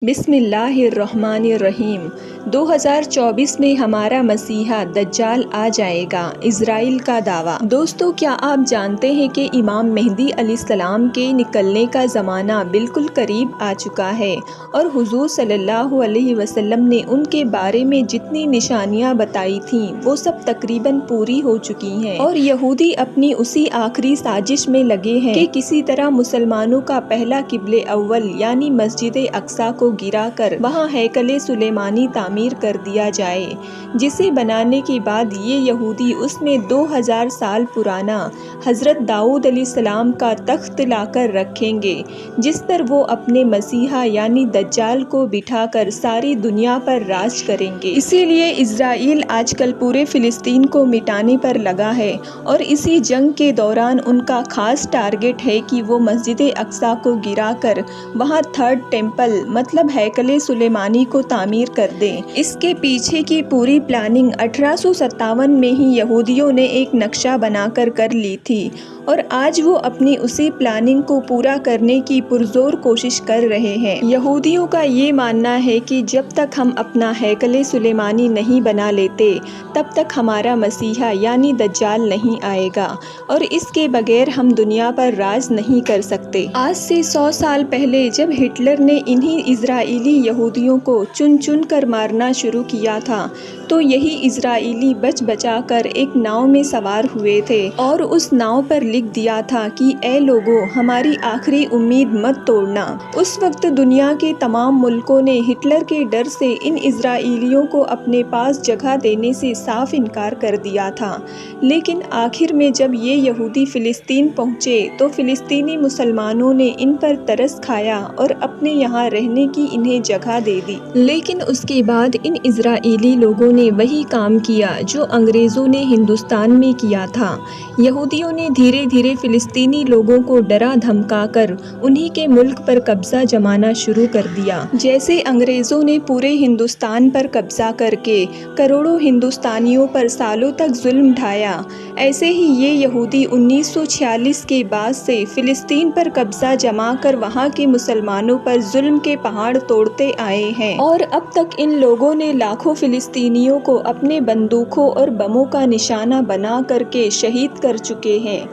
بسم اللہ الرحمن الرحیم 2024 میں ہمارا مسیحا دجال آ جائے گا، اسرائیل کا دعویٰ۔ دوستو، کیا آپ جانتے ہیں کہ امام مہدی علیہ السلام کے نکلنے کا زمانہ بالکل قریب آ چکا ہے، اور حضور صلی اللہ علیہ وسلم نے ان کے بارے میں جتنی نشانیاں بتائی تھیں وہ سب تقریباً پوری ہو چکی ہیں، اور یہودی اپنی اسی آخری سازش میں لگے ہیں کہ کسی طرح مسلمانوں کا پہلا قبلہ اول یعنی مسجد اقصیٰ کو گرا کر وہاں ہیکل سلیمانی تعمیر کر دیا جائے، جسے بنانے کے بعد یہ یہودی اس میں 2000 سال پرانا حضرت داؤد علیہ السلام کا تخت لا کر رکھیں گے، جس پر وہ اپنے مسیحا یعنی دجال کو بٹھا کر ساری دنیا پر راج کریں گے۔ اسی لیے اسرائیل آج کل پورے فلسطین کو مٹانے پر لگا ہے، اور اسی جنگ کے دوران ان کا خاص ٹارگٹ ہے کہ وہ مسجد اقصیٰ کو گرا کر وہاں تھرڈ ٹیمپل مطلب ہیکل سلیمانی کو تعمیر کر دیں۔ اس کے پیچھے کی پوری پلاننگ 1857 میں ہی یہودیوں نے ایک نقشہ بنا کر لی تھی، اور آج وہ اپنی اسی پلاننگ کو پورا کرنے کی پرزور کوشش کر رہے ہیں۔ یہودیوں کا یہ ماننا ہے کہ جب تک ہم اپنا ہیکل سلیمانی نہیں بنا لیتے تب تک ہمارا مسیحا یعنی دجال نہیں آئے گا، اور اس کے بغیر ہم دنیا پر راج نہیں کر سکتے۔ آج سے 100 سال پہلے جب ہٹلر نے انہی اسرائیلی یہودیوں کو چن چن کر مارنا شروع کیا تھا تو یہی اسرائیلی بچ بچا کر ایک ناؤ میں سوار ہوئے تھے، اور اس ناؤ پر لکھ دیا تھا کہ اے لوگو، ہماری آخری امید مت توڑنا۔ اس وقت دنیا کے تمام ملکوں نے ہٹلر کے ڈر سے ان اسرائیلیوں کو اپنے پاس جگہ دینے سے صاف انکار کر دیا تھا، لیکن آخر میں جب یہ یہودی فلسطین پہنچے تو فلسطینی مسلمانوں نے ان پر ترس کھایا اور اپنے یہاں رہنے کی انہیں جگہ دے دی۔ لیکن اس کے بعد ان اسرائیلی لوگوں نے وہی کام کیا جو انگریزوں نے ہندوستان میں کیا تھا۔ یہودیوں نے دھیرے دھیرے فلسطینی لوگوں کو ڈرا دھمکا کر انہی کے ملک پر قبضہ جمانا شروع کر دیا۔ جیسے انگریزوں نے پورے ہندوستان پر قبضہ کر کے کروڑوں ہندوستانیوں پر سالوں تک ظلم ڈھایا، ایسے ہی یہ یہودی 1946 کے بعد سے فلسطین پر قبضہ جما کر وہاں کے مسلمانوں پر ظلم کے پہاڑ توڑتے آئے ہیں، اور اب تک ان لوگوں نے لاکھوں فلسطینیوں کو اپنے بندوقوں اور بموں کا نشانہ بنا کر کے شہید کر چکے ہیں۔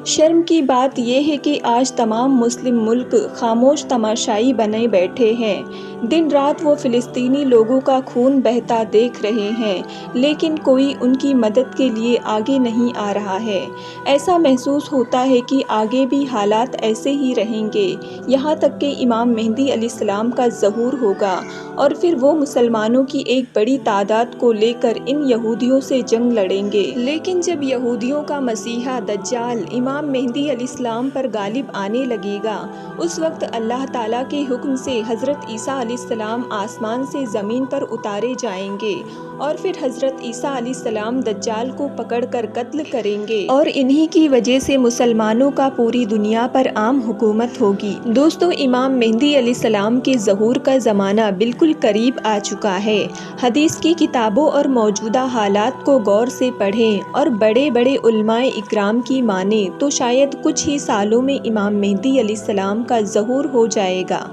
شرم کی بات یہ ہے کہ آج تمام مسلم ملک خاموش تماشائی بنے بیٹھے ہیں، دن رات وہ فلسطینی لوگوں کا خون بہتا دیکھ رہے ہیں، لیکن کوئی ان کی مدد کے لیے آگے نہیں آ رہا ہے۔ ایسا محسوس ہوتا ہے کہ آگے بھی حالات ایسے ہی رہیں گے، یہاں تک کہ امام مہدی علیہ السلام کا ظہور ہوگا، اور پھر وہ مسلمانوں کی ایک بڑی تعداد کو لے کر ان یہودیوں سے جنگ لڑیں گے۔ لیکن جب یہودیوں کا مسیحا دجال امام مہدی علیہ السلام پر غالب آنے لگے گا، اس وقت اللہ تعالیٰ کے حکم سے حضرت عیسیٰ علیہ السلام آسمان سے زمین پر اتارے جائیں گے، اور پھر حضرت عیسیٰ علیہ السلام دجال کو پکڑ کر قتل کریں گے، اور انہی کی وجہ سے مسلمانوں کا پوری دنیا پر عام حکومت ہوگی۔ دوستو، امام مہدی علیہ السلام کے ظہور کا زمانہ بالکل قریب آ چکا ہے۔ حدیث کی کتابوں اور موجودہ حالات کو غور سے پڑھیں اور بڑے بڑے علماء اکرام کی مانیں تو شاید کچھ ہی سالوں میں امام مہدی علیہ السلام کا ظہور ہو جائے گا۔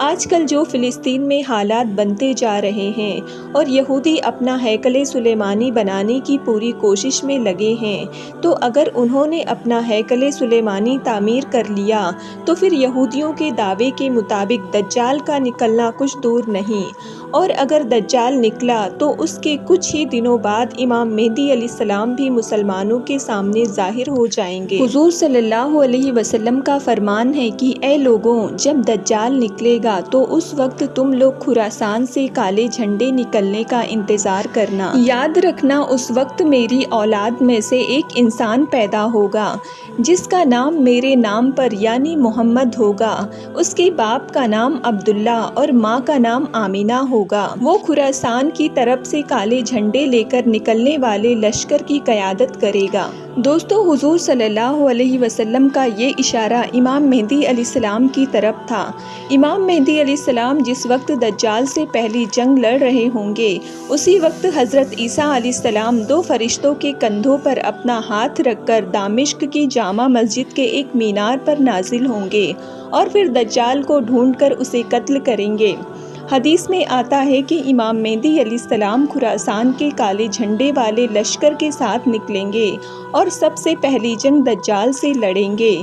آج کل جو فلسطین میں حالات بنتے جا رہے ہیں اور یہودی اپنا ہیکل سلیمانی بنانے کی پوری کوشش میں لگے ہیں، تو اگر انہوں نے اپنا ہیکل سلیمانی تعمیر کر لیا تو پھر یہودیوں کے دعوے کے مطابق دجال کا نکلنا کچھ دور نہیں، اور اگر دجال نکلا تو اس کے کچھ ہی دنوں بعد امام مہدی علیہ السلام بھی مسلمانوں کے سامنے ظاہر ہو جائیں گے۔ حضور صلی اللہ علیہ وسلم کا فرمان ہے کہ اے لوگوں، جب دجال نکلے گا تو اس وقت تم لوگ خراسان سے کالے جھنڈے نکلنے کا انتظار کرنا۔ یاد رکھنا، اس وقت میری اولاد میں سے ایک انسان پیدا ہوگا جس کا نام میرے نام پر یعنی محمد ہوگا، اس کے باپ کا نام عبداللہ اور ماں کا نام آمینہ ہوگا۔ وہ خراسان کی طرف سے کالے جھنڈے لے کر نکلنے والے لشکر کی قیادت کرے گا۔ دوستو، حضور صلی اللہ علیہ وسلم کا یہ اشارہ امام مہدی علیہ السلام کی طرف تھا۔ امام مہدی علیہ السلام جس وقت دجال سے پہلی جنگ لڑ رہے ہوں گے، اسی وقت حضرت عیسیٰ علیہ السلام 2 فرشتوں کے کندھوں پر اپنا ہاتھ رکھ کر دمشق کی جامع مسجد کے ایک مینار پر نازل ہوں گے، اور پھر دجال کو ڈھونڈ کر اسے قتل کریں گے۔ حدیث میں آتا ہے کہ امام مہدی علیہ السلام خراسان کے کالے جھنڈے والے لشکر کے ساتھ نکلیں گے اور سب سے پہلی جنگ دجال سے لڑیں گے۔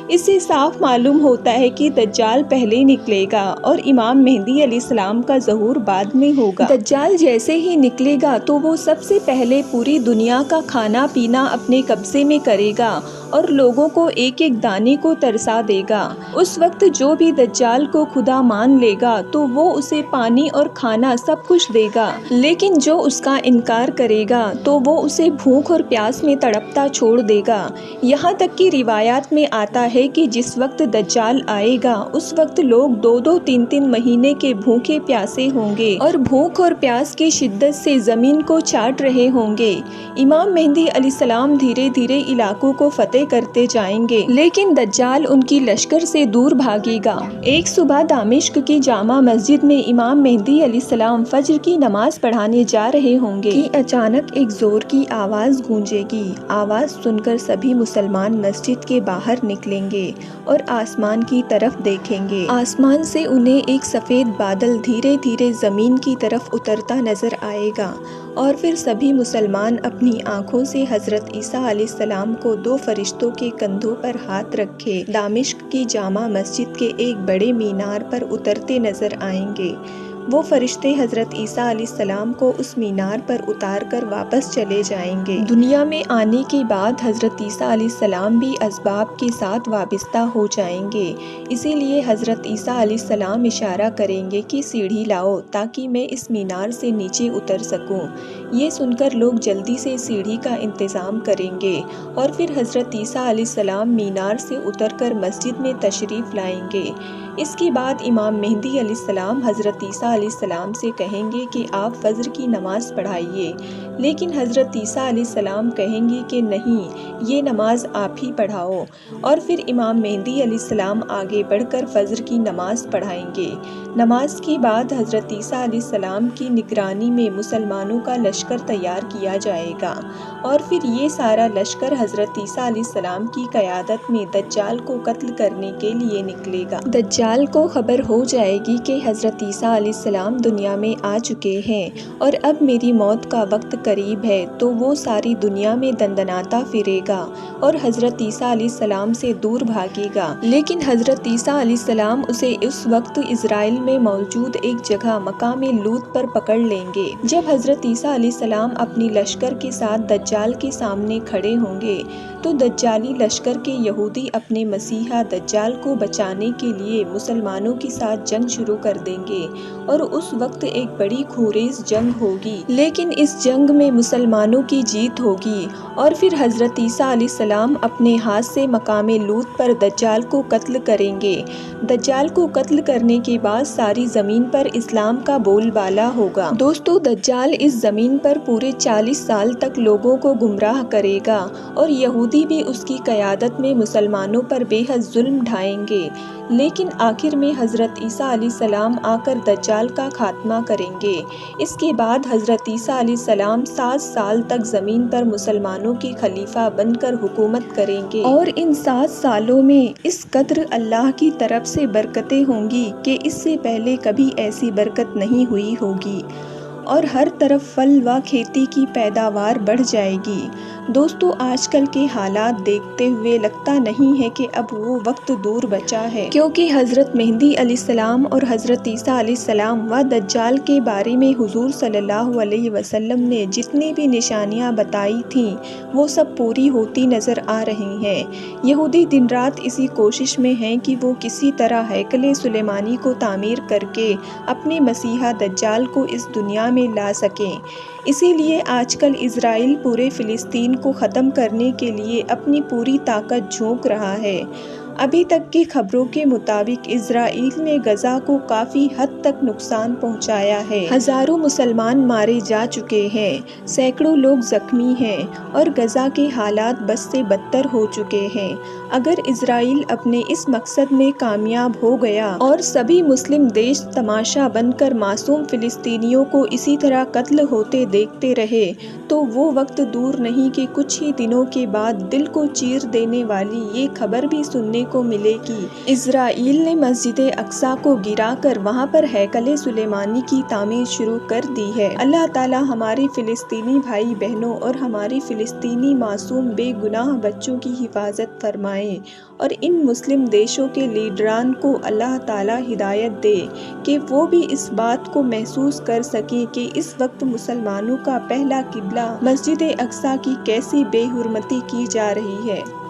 اس سے صاف معلوم ہوتا ہے کہ دجال پہلے نکلے گا اور امام مہدی علیہ السلام کا ظہور بعد میں ہوگا۔ دجال جیسے ہی نکلے گا تو وہ سب سے پہلے پوری دنیا کا کھانا پینا اپنے قبضے میں کرے گا اور لوگوں کو ایک ایک دانے کو ترسا دے گا۔ اس وقت جو بھی دجال کو خدا مان لے گا تو وہ اسے پانی اور کھانا سب کچھ دے گا، لیکن جو اس کا انکار کرے گا تو وہ اسے بھوک اور پیاس میں تڑپتا چھوڑ دے گا۔ یہاں تک کہ روایات میں آتا ہے کہ جس وقت دجال آئے گا اس وقت لوگ 2-3 مہینے کے بھوکے پیاسے ہوں گے اور بھوک اور پیاس کی شدت سے زمین کو چاٹ رہے ہوں گے۔ امام مہدی علیہ السلام دھیرے دھیرے علاقوں کو فتح کرتے جائیں گے، لیکن دجال ان کی لشکر سے دور بھاگے گا۔ ایک صبح دمشق کی جامع مسجد میں امام مہدی علیہ السلام فجر کی نماز پڑھانے جا رہے ہوں گے کہ اچانک ایک زور کی آواز گونجے گی۔ آواز سن کر سبھی مسلمان مسجد کے باہر نکلیں گے اور آسمان کی طرف دیکھیں گے۔ آسمان سے انہیں ایک سفید بادل دھیرے دھیرے زمین کی طرف اترتا نظر آئے گا اور پھر سبھی مسلمان اپنی آنکھوں سے حضرت عیسیٰ علیہ السلام کو 2 فرشتوں کے کندھوں پر ہاتھ رکھے دمشق کی جامع مسجد کے ایک بڑے مینار پر اترتے نظر آئیں گے۔ وہ فرشتے حضرت عیسیٰ علیہ السلام کو اس مینار پر اتار کر واپس چلے جائیں گے۔ دنیا میں آنے کے بعد حضرت عیسیٰ علیہ السلام بھی اسباب کے ساتھ وابستہ ہو جائیں گے، اسی لیے حضرت عیسیٰ علیہ السلام اشارہ کریں گے کہ سیڑھی لاؤ تاکہ میں اس مینار سے نیچے اتر سکوں۔ یہ سن کر لوگ جلدی سے سیڑھی کا انتظام کریں گے اور پھر حضرت عیسیٰ علیہ السلام مینار سے اتر کر مسجد میں تشریف لائیں گے۔ اس کے بعد امام مہدی علیہ السلام حضرت عیسیٰ علیہ السلام سے کہیں گے کہ آپ فجر کی نماز پڑھائیے، لیکن حضرت عیسیٰ علیہ السلام کہیں گے کہ نہیں، یہ نماز آپ ہی پڑھاؤ، اور پھر امام مہدی علیہ السلام آگے بڑھ کر فجر کی نماز پڑھائیں گے۔ نماز کے بعد حضرت عیسیٰ علیہ السلام کی نگرانی میں مسلمانوں کا لشکر تیار کیا جائے گا اور پھر یہ سارا لشکر حضرت عیسیٰ علیہ السلام کی قیادت میں دجال کو قتل کرنے کے لیے نکلے گا۔ دجال کو خبر ہو جائے گی کہ حضرت عیسیٰ علیہ السلام دنیا میں آ چکے ہیں اور اب میری موت کا وقت قریب ہے، تو وہ ساری دنیا میں دندناتا پھرے گا اور حضرت عیسیٰ علیہ السلام سے دور بھاگے گا، لیکن حضرت عیسیٰ علیہ السلام اسے اس وقت اسرائیل میں موجود ایک جگہ مقام لوط پر پکڑ لیں گے۔ جب حضرت عیسیٰ علیہ السلام اپنی لشکر کے ساتھ دجال کے سامنے کھڑے ہوں گے تو دجالی لشکر کے یہودی اپنے مسیحا دجال کو بچانے کے لیے مسلمانوں کے ساتھ جنگ شروع کر دیں گے اور اس وقت ایک بڑی خونریز جنگ ہوگی، لیکن اس جنگ میں مسلمانوں کی جیت ہوگی اور پھر حضرت عیسیٰ علیہ السلام اپنے ہاتھ سے مقام لوط پر دجال کو قتل کریں گے۔ دجال کو قتل کرنے کے بعد ساری زمین پر اسلام کا بول بالا ہوگا۔ دوستو، دجال اس زمین پر پورے 40 سال تک لوگوں کو گمراہ کرے گا اور یہودی بھی اس کی قیادت میں مسلمانوں پر بے حد ظلم ڈھائیں گے، لیکن آخر میں حضرت عیسیٰ علیہ السلام آ کر دجال کا خاتمہ کریں گے۔ اس کے بعد حضرت عیسیٰ علیہ السلام 7 سال تک زمین پر مسلمانوں کی خلیفہ بن کر حکومت کریں گے اور ان 7 سالوں میں اس قدر اللہ کی طرف سے برکتیں ہوں گی کہ اس سے پہلے کبھی ایسی برکت نہیں ہوئی ہوگی اور ہر طرف پھل و کھیتی کی پیداوار بڑھ جائے گی۔ دوستو، آج کل کے حالات دیکھتے ہوئے لگتا نہیں ہے کہ اب وہ وقت دور بچا ہے، کیونکہ حضرت مہدی علیہ السلام اور حضرت عیسیٰ علیہ السلام و دجال کے بارے میں حضور صلی اللہ علیہ وسلم نے جتنی بھی نشانیاں بتائی تھیں وہ سب پوری ہوتی نظر آ رہی ہیں۔ یہودی دن رات اسی کوشش میں ہیں کہ وہ کسی طرح ہیکل سلیمانی کو تعمیر کر کے اپنے مسیحا دجال کو اس دنیا میں لا سکیں۔ اسی لیے آج کل اسرائیل پورے فلسطین کو ختم کرنے کے لیے اپنی پوری طاقت جھونک رہا ہے۔ ابھی تک کی خبروں کے مطابق اسرائیل نے غزہ کو کافی حد تک نقصان پہنچایا ہے، ہزاروں مسلمان مارے جا چکے ہیں، سینکڑوں لوگ زخمی ہیں اور غزہ کے حالات بد سے بدتر ہو چکے ہیں۔ اگر اسرائیل اپنے اس مقصد میں کامیاب ہو گیا اور سبھی مسلم دیش تماشا بن کر معصوم فلسطینیوں کو اسی طرح قتل ہوتے دیکھتے رہے تو وہ وقت دور نہیں کہ کچھ ہی دنوں کے بعد دل کو چیر دینے والی یہ خبر بھی سننے کو ملے گی۔ اسرائیل نے مسجد اقصی کو گرا کر وہاں پر ہیکل سلیمانی کی تعمیر شروع کر دی ہے۔ اللہ تعالی ہمارے فلسطینی بھائی بہنوں اور ہمارے فلسطینی معصوم بے گناہ بچوں کی حفاظت فرمائے اور ان مسلم دیشوں کے لیڈران کو اللہ تعالی ہدایت دے کہ وہ بھی اس بات کو محسوس کر سکیں کہ اس وقت مسلمانوں کا پہلا قبلہ مسجد اقصی کی کیسی بے حرمتی کی جا رہی ہے۔